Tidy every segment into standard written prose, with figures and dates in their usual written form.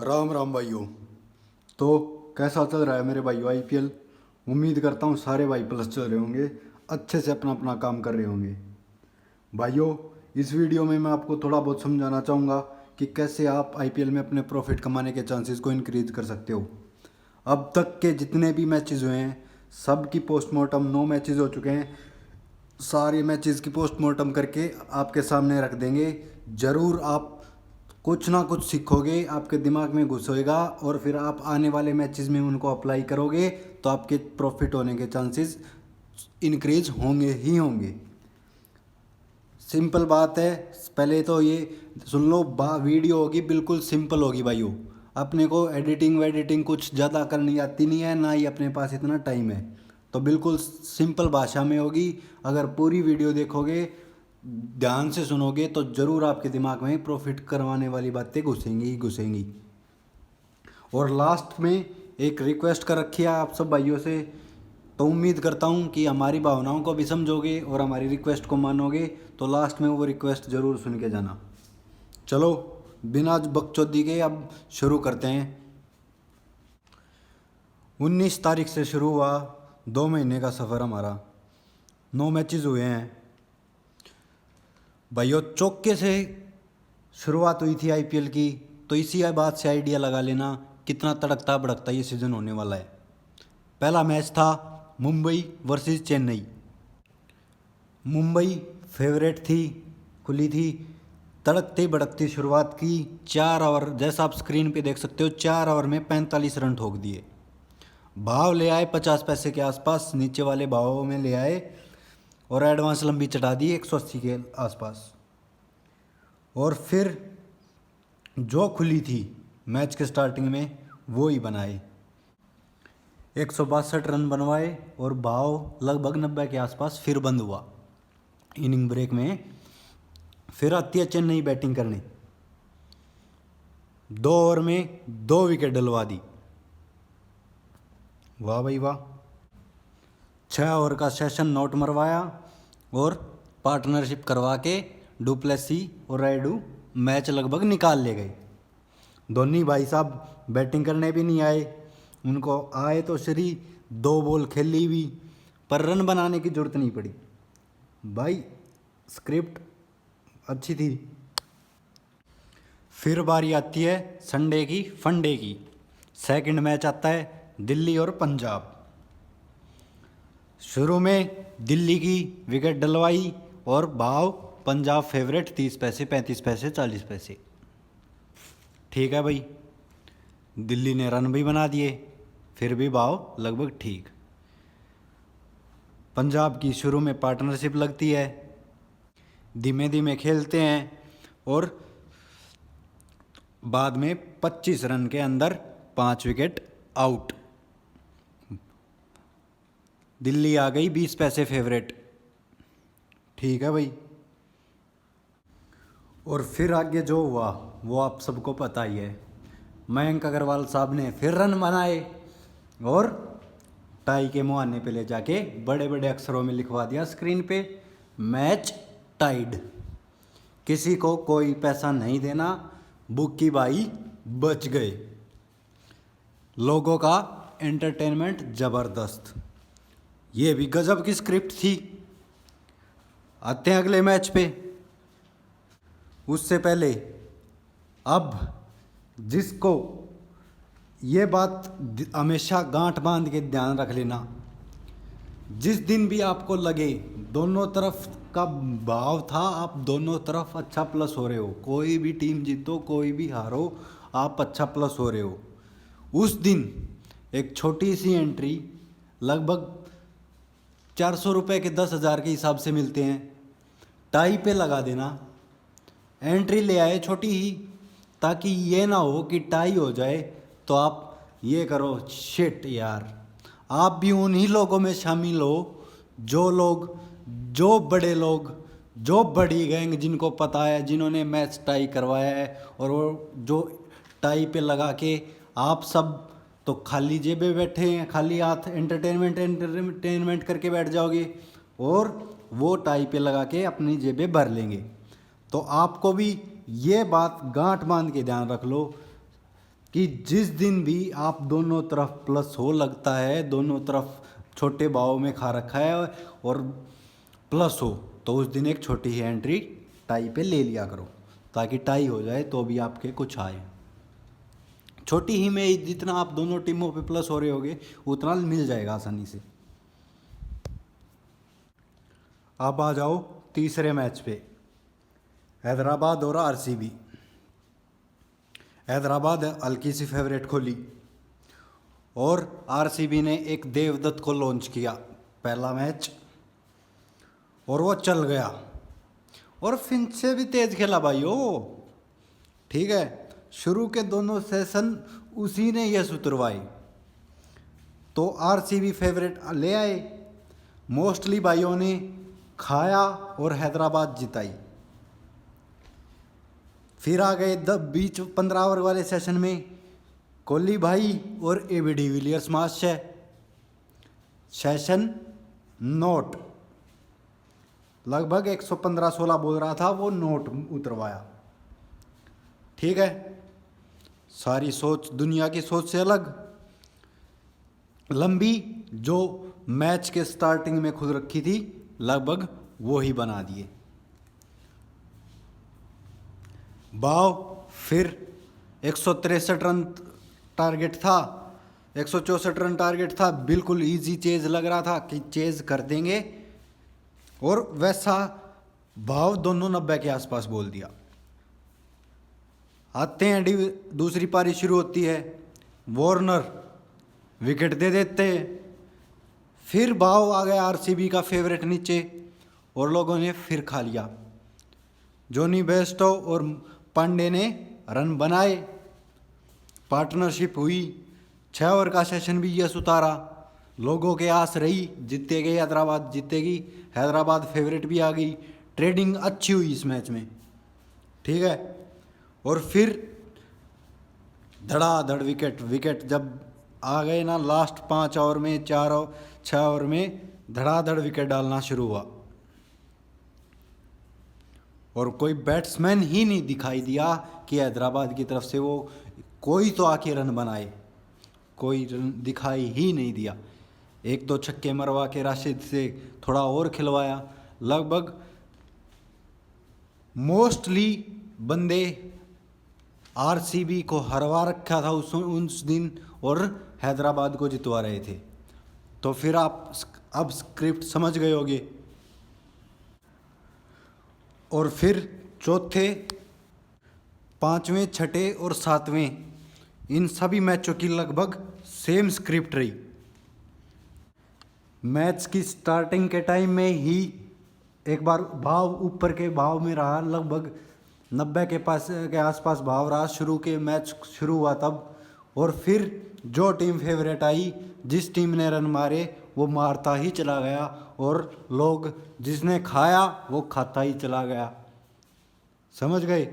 राम राम भाइयों। तो कैसा चल रहा है मेरे भाइयों आईपीएल। उम्मीद करता हूँ सारे भाई प्लस चल रहे होंगे, अच्छे से अपना अपना काम कर रहे होंगे। भाइयों, इस वीडियो में मैं आपको थोड़ा बहुत समझाना चाहूँगा कि कैसे आप आईपीएल में अपने प्रॉफिट कमाने के चांसेस को इंक्रीज कर सकते हो। अब तक के जितने भी मैचेस हुए हैं सब की पोस्टमार्टम 9 मैचेस हो चुके हैं। सारे मैचेस की पोस्टमार्टम करके आपके सामने रख देंगे। ज़रूर आप कुछ ना कुछ सीखोगे, आपके दिमाग में घुसेगा और फिर आप आने वाले मैचेस में उनको अप्लाई करोगे तो आपके प्रॉफिट होने के चांसेस इंक्रीज होंगे ही होंगे। सिंपल बात है। पहले तो ये सुन लो, वीडियो होगी बिल्कुल सिंपल होगी भाइयों। अपने को एडिटिंग वेडिटिंग कुछ ज़्यादा करनी आती नहीं है, ना ही अपने पास इतना टाइम है, तो बिल्कुल सिंपल भाषा में होगी। अगर पूरी वीडियो देखोगे, ध्यान से सुनोगे तो ज़रूर आपके दिमाग में प्रॉफिट करवाने वाली बातें घुसेंगी ही घुसेंगी। और लास्ट में एक रिक्वेस्ट कर रखी है आप सब भाइयों से, तो उम्मीद करता हूँ कि हमारी भावनाओं को भी समझोगे और हमारी रिक्वेस्ट को मानोगे। तो लास्ट में वो रिक्वेस्ट ज़रूर सुन के जाना। चलो बिना बकचोदी के अब शुरू करते हैं। 19 तारीख से शुरू हुआ 2 महीने का सफ़र हमारा। 9 मैचेस हुए हैं भाइयों। चौके से शुरुआत हुई थी आईपीएल की, तो इसी बात से आइडिया लगा लेना कितना तड़कता भड़कता ये सीज़न होने वाला है। पहला मैच था मुंबई वर्सेस चेन्नई। मुंबई फेवरेट थी, खुली थी, तड़कती भड़कती शुरुआत की। 4 ओवर, जैसा आप स्क्रीन पे देख सकते हो, 4 ओवर में 45 रन ठोक दिए। भाव ले आए 50 पैसे के आसपास, नीचे वाले भावों में ले आए और एडवांस लंबी चढ़ा दी 180 के आसपास। और फिर जो खुली थी मैच के स्टार्टिंग में वो ही बनाए, 162 रन बनवाए और भाव लगभग 90 के आसपास फिर बंद हुआ। इनिंग ब्रेक में फिर आती है चेन्नई बैटिंग करने। 2 ओवर में 2 विकेट डलवा दी। वाह भाई वाह। 6 ओवर का सेशन नोट मरवाया और पार्टनरशिप करवा के डुप्लेसी और रायडू मैच लगभग निकाल ले गए। धोनी भाई साहब बैटिंग करने भी नहीं आए, उनको आए तो श्री 2 बॉल खेली भी, पर रन बनाने की जरूरत नहीं पड़ी भाई, स्क्रिप्ट अच्छी थी। फिर बारी आती है संडे की फंडे की। सेकंड मैच आता है दिल्ली और पंजाब। शुरू में दिल्ली की विकेट डलवाई और भाव पंजाब फेवरेट 30 पैसे 35 पैसे 40 पैसे। ठीक है भाई, दिल्ली ने रन भी बना दिए, फिर भी भाव लगभग ठीक। पंजाब की शुरू में पार्टनरशिप लगती है, धीमे धीमे खेलते हैं और बाद में 25 रन के अंदर 5 विकेट आउट। दिल्ली आ गई 20 पैसे फेवरेट। ठीक है भाई। और फिर आगे जो हुआ वो आप सबको पता ही है। मयंक अग्रवाल साहब ने फिर रन बनाए और टाई के मुहाने पे ले जाके बड़े बड़े अक्षरों में लिखवा दिया स्क्रीन पे, मैच टाइड। किसी को कोई पैसा नहीं देना, बुक्की भाई बच गए। लोगों का एंटरटेनमेंट ज़बरदस्त। ये भी गजब की स्क्रिप्ट थी। आते हैं अगले मैच पे। उससे पहले अब जिसको ये बात हमेशा गांठ बांध के ध्यान रख लेना, जिस दिन भी आपको लगे दोनों तरफ का भाव था, आप दोनों तरफ अच्छा प्लस हो रहे हो, कोई भी टीम जीतो कोई भी हारो आप अच्छा प्लस हो रहे हो, उस दिन एक छोटी सी एंट्री लगभग 400 रुपये के 10,000 के हिसाब से मिलते हैं, टाई पे लगा देना। एंट्री ले आए छोटी ही, ताकि ये ना हो कि टाई हो जाए तो आप ये करो शिट यार। आप भी उन्हीं लोगों में शामिल हो जो बड़े लोग, जो बड़ी गैंग जिनको पता है, जिन्होंने मैच टाई करवाया है, और वो जो टाई पे लगा के आप सब तो खाली जेबे बैठे हैं, खाली हाथ एंटरटेनमेंट करके बैठ जाओगे और वो टाई पे लगा के अपनी जेबे भर लेंगे। तो आपको भी ये बात गांठ बांध के ध्यान रख लो, कि जिस दिन भी आप दोनों तरफ प्लस हो लगता है, दोनों तरफ छोटे भाव में खा रखा है और प्लस हो, तो उस दिन एक छोटी ही एंट्री टाई पे ले लिया करो, ताकि टाई हो जाए तो भी आपके कुछ आए। छोटी ही में जितना आप दोनों टीमों पे प्लस हो रहे होगे उतना मिल जाएगा आसानी से। अब आ जाओ तीसरे मैच पे, हैदराबाद और आरसीबी। हैदराबाद हल्की सी फेवरेट खोली और आरसीबी ने एक देवदत्त को लॉन्च किया पहला मैच, और वो चल गया और फिंच से भी तेज खेला भाई वो। ठीक है, शुरू के दोनों सेशन उसी ने यश उतरवाए, तो आरसीबी फेवरेट ले आए। मोस्टली भाइयों ने खाया और हैदराबाद जिताई। फिर आ गए बीच 15 ओवर वाले सेशन में कोहली भाई और एबी डिविलियर्स मैच है। सेशन नोट लगभग 115-16 बोल रहा था, वो नोट उतरवाया। ठीक है, सारी सोच दुनिया की सोच से अलग, लंबी जो मैच के स्टार्टिंग में खुद रखी थी लगभग वो ही बना दिए। भाव फिर 163 रन टारगेट था, 164 रन टारगेट था, बिल्कुल इजी चेज लग रहा था कि चेज कर देंगे, और वैसा भाव दोनों 90 के आसपास बोल दिया। आते हैं दूसरी पारी शुरू होती है, वार्नर विकेट दे देते हैं, फिर भाव आ गया आरसीबी का फेवरेट नीचे और लोगों ने फिर खा लिया। जोनी बेस्टो और पांडे ने रन बनाए, पार्टनरशिप हुई, 6 ओवर का सेशन भी यश उतारा। लोगों के आस रही जीतेगी हैदराबाद, जीतेगी हैदराबाद, फेवरेट भी आ गई। ट्रेडिंग अच्छी हुई इस मैच में। ठीक है, और फिर धड़ाधड़ विकेट जब आ गए ना, लास्ट 5 ओवर में 6 ओवर में धड़ाधड़ विकेट डालना शुरू हुआ, और कोई बैट्समैन ही नहीं दिखाई दिया कि हैदराबाद की तरफ से वो कोई तो आके रन बनाए, कोई रन दिखाई ही नहीं दिया। 1-2 छक्के मरवा के राशिद से थोड़ा और खिलवाया। लगभग मोस्टली बंदे आरसीबी को हरवा रखा था उस दिन और हैदराबाद को जितवा रहे थे। तो फिर आप अब स्क्रिप्ट समझ गए होगे। और फिर चौथे, 5वें, 6ठे और 7वें इन सभी मैचों की लगभग सेम स्क्रिप्ट रही। मैच की स्टार्टिंग के टाइम में ही एक बार भाव ऊपर के भाव में रहा, लगभग 90 के आसपास भाव रहा शुरू के मैच शुरू हुआ तब। और फिर जो टीम फेवरेट आई, जिस टीम ने रन मारे वो मारता ही चला गया, और लोग जिसने खाया वो खाता ही चला गया। समझ गए।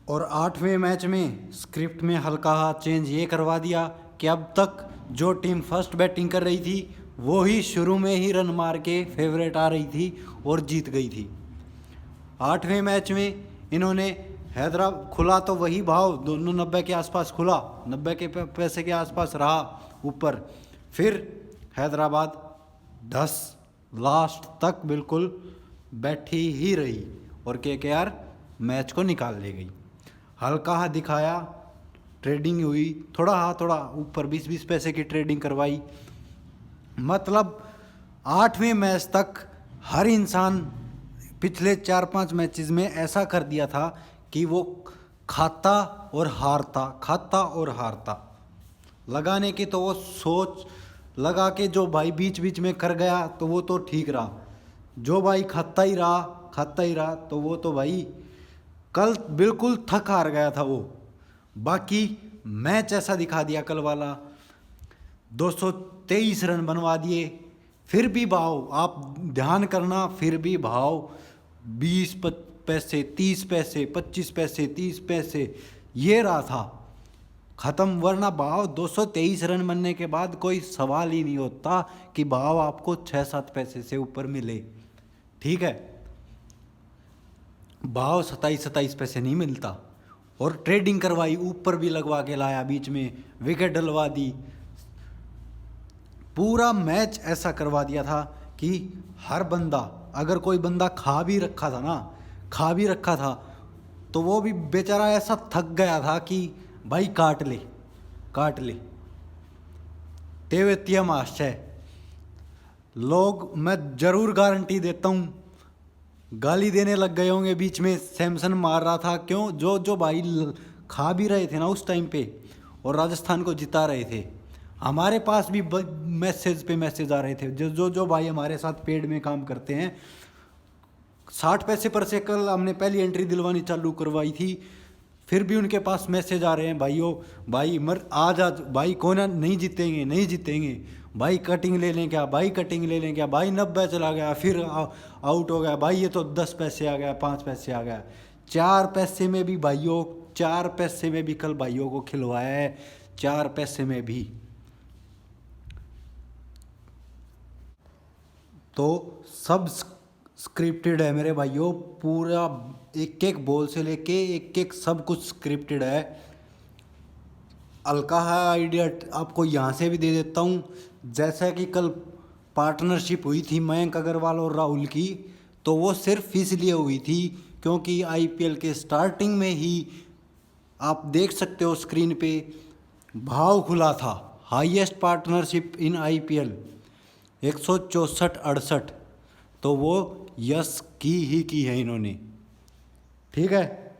और 8वें मैच में स्क्रिप्ट में हल्का हाथ चेंज ये करवा दिया कि अब तक जो टीम फर्स्ट बैटिंग कर रही थी वो ही शुरू में ही रन मार के फेवरेट आ रही थी और जीत गई थी। 8वें मैच में इन्होंने हैदराबाद खुला तो वही भाव दोनों 90 के आसपास खुला, 90 के पैसे के आसपास रहा ऊपर। फिर हैदराबाद 10 लास्ट तक बिल्कुल बैठी ही रही और केकेआर मैच को निकाल ले गई। हल्का हाथ दिखाया, ट्रेडिंग हुई, थोड़ा ऊपर 20-20 पैसे की ट्रेडिंग करवाई। मतलब 8वें मैच तक हर इंसान पिछले 4-5 मैचेस में ऐसा कर दिया था कि वो खाता और हारता। लगाने की तो वो सोच लगा के जो भाई बीच बीच में कर गया तो वो तो ठीक रहा, जो भाई खाता ही रहा तो वो तो भाई कल बिल्कुल थक हार गया था वो। बाकी मैच ऐसा दिखा दिया कल वाला, 223 रन बनवा दिए, फिर भी भाव आप ध्यान करना, फिर भी भाव 20 पैसे, 30 पैसे, 25 पैसे, 30 पैसे ये रहा था ख़त्म। वरना भाव 223 रन बनने के बाद कोई सवाल ही नहीं होता कि भाव आपको 6-7 पैसे से ऊपर मिले। ठीक है, भाव 27-27 पैसे नहीं मिलता, और ट्रेडिंग करवाई, ऊपर भी लगवा के लाया, बीच में विकेट डलवा दी, पूरा मैच ऐसा करवा दिया था कि हर बंदा, अगर कोई बंदा खा भी रखा था तो वो भी बेचारा ऐसा थक गया था कि भाई काट ले। तेवेतिया माश है लोग, मैं ज़रूर गारंटी देता हूँ गाली देने लग गए होंगे। बीच में सैमसन मार रहा था, क्यों? जो भाई खा भी रहे थे ना उस टाइम पे और राजस्थान को जिता रहे थे, हमारे पास भी मैसेज पे मैसेज आ रहे थे। जो भाई हमारे साथ पेड में काम करते हैं, 60 पैसे पर से कल हमने पहली एंट्री दिलवानी चालू करवाई थी, फिर भी उनके पास मैसेज आ रहे हैं, भाई आज भाई कौन नहीं जीतेंगे भाई, कटिंग ले लें क्या भाई, 90 चला गया, फिर आउट हो गया भाई, ये तो 10 पैसे आ गया, 5 पैसे आ गया, 4 पैसे में भी भाइयों, 4 पैसे में भी कल भाइयों को खिलवाया है, 4 पैसे में भी। तो सब स्क्रिप्टेड है मेरे भाइयों, पूरा एक एक बॉल से लेके एक सब कुछ स्क्रिप्टेड है। हल्का है आइडिया आपको यहाँ से भी दे देता हूँ। जैसा कि कल पार्टनरशिप हुई थी मयंक अग्रवाल और राहुल की, तो वो सिर्फ इसलिए हुई थी क्योंकि आईपीएल के स्टार्टिंग में ही आप देख सकते हो स्क्रीन पे भाव खुला था, हाईएस्ट पार्टनरशिप इन आईपीएल 164-68, तो वो यस की है इन्होंने, ठीक है।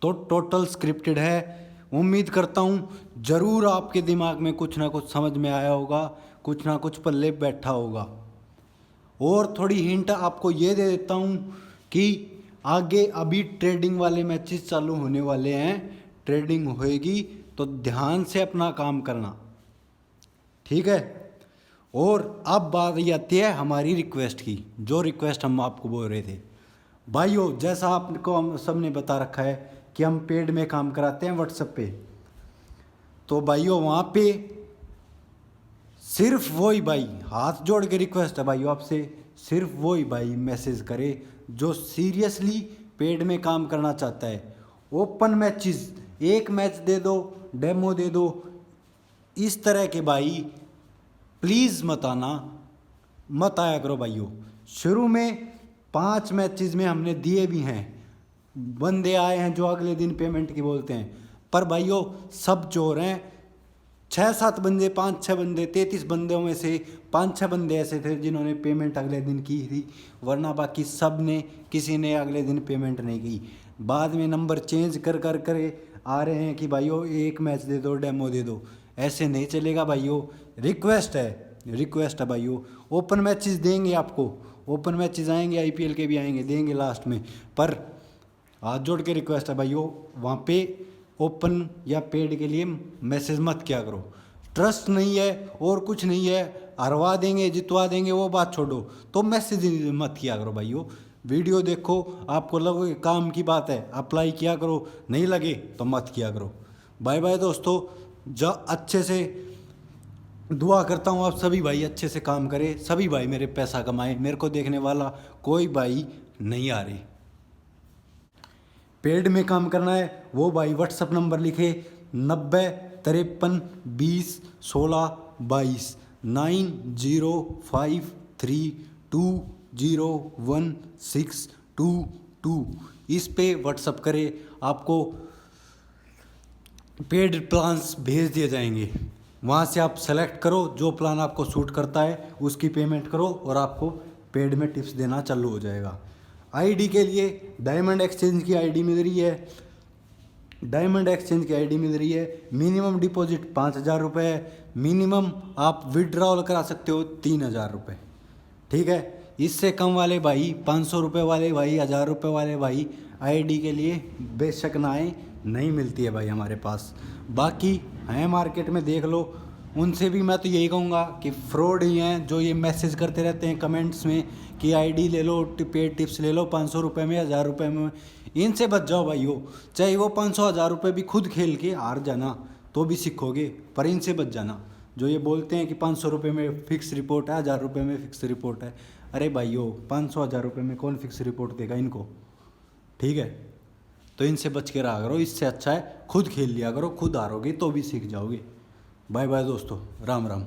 तो टोटल स्क्रिप्टेड है। उम्मीद करता हूँ ज़रूर आपके दिमाग में कुछ ना कुछ समझ में आया होगा, कुछ ना कुछ पल्ले बैठा होगा। और थोड़ी हिंट आपको ये दे देता हूँ कि आगे अभी ट्रेडिंग वाले मैचेस चालू होने वाले हैं, ट्रेडिंग होएगी तो ध्यान से अपना काम करना, ठीक है। और अब बात आती है हमारी रिक्वेस्ट की, जो रिक्वेस्ट हम आपको बोल रहे थे भाइयों। जैसा आपको हम सब ने बता रखा है कि हम पेड में काम कराते हैं व्हाट्सएप पे, तो भाइयों वहाँ पे सिर्फ वही भाई, हाथ जोड़ के रिक्वेस्ट है भाइयों आपसे, सिर्फ वही भाई मैसेज करे जो सीरियसली पेड में काम करना चाहता है। ओपन मैचेस, एक मैच दे दो, डेमो दे दो, इस तरह के भाई प्लीज़ मत आया करो भाइयों। शुरू में 5 मैचेस में हमने दिए भी हैं, बंदे आए हैं जो अगले दिन पेमेंट की बोलते हैं, पर भाइयों सब चोर हैं। 6-7 बंदे, 5-6 बंदे, 33 बंदों में से 5-6 बंदे ऐसे थे जिन्होंने पेमेंट अगले दिन की थी, वरना बाकी सब ने, किसी ने अगले दिन पेमेंट नहीं की। बाद में नंबर चेंज कर आ रहे हैं कि भाइयों एक मैच दे दो, डेमो दे दो, ऐसे नहीं चलेगा भाइयों। रिक्वेस्ट है भाइयों, ओपन मैचेस देंगे आपको, ओपन मैचेस आएंगे, आईपीएल के भी आएंगे, देंगे लास्ट में, पर हाथ जोड़ के रिक्वेस्ट है भाइयों, वहाँ पे ओपन या पेड के लिए मैसेज मत किया करो। ट्रस्ट नहीं है और कुछ नहीं है, हरवा देंगे जितवा देंगे वो बात छोड़ो, तो मैसेज मत किया करो भाइयों। वीडियो देखो, आपको लगे काम की बात है अप्लाई किया करो, नहीं लगे तो मत किया करो। बाय बाय दोस्तों, अच्छे से दुआ करता हूँ आप सभी भाई अच्छे से काम करें, सभी भाई मेरे पैसा कमाए, मेरे को देखने वाला कोई भाई नहीं आ रही। पेड में काम करना है वो भाई व्हाट्सअप नंबर लिखे 90-53-20-16-22 9053201622। इस पे व्हाट्सअप करे, आपको पेड प्लान्स भेज दिए जाएंगे। वहाँ से आप सेलेक्ट करो, जो प्लान आपको सूट करता है उसकी पेमेंट करो और आपको पेड में टिप्स देना चालू हो जाएगा। आईडी के लिए डायमंड एक्सचेंज की आईडी मिल रही है, मिनिमम डिपॉजिट 5,000 रुपये है, मिनिमम आप विड्रॉल करा सकते हो 3,000 रुपये, ठीक है। इससे कम वाले भाई, 500 रुपये वाले भाई, 1,000 रुपये वाले भाई आईडी के लिए बेशक ना आए, नहीं मिलती है भाई हमारे पास। बाकी हैं मार्केट में देख लो, उनसे भी मैं तो यही कहूँगा कि फ्रॉड ही हैं जो ये मैसेज करते रहते हैं कमेंट्स में कि आईडी ले लो, पेड टिप्स ले लो 500 रुपये में, 1,000 रुपये में। इनसे बच जाओ भाइयों, चाहे वो 500-1,000 रुपये भी खुद खेल के हार जाना तो भी सीखोगे, पर इनसे बच जाना जो ये बोलते हैं कि 500 रुपये में फिक्स रिपोर्ट है, 1,000 रुपये में फिक्स रिपोर्ट है। अरे भाइयों 500-1,000 रुपये में कौन फिक्स रिपोर्ट देगा इनको, ठीक है। तो इनसे बच के रहा करो। इससे अच्छा है खुद खेल लिया करो, खुद हारोगे तो भी सीख जाओगे। बाय बाय दोस्तों, राम राम।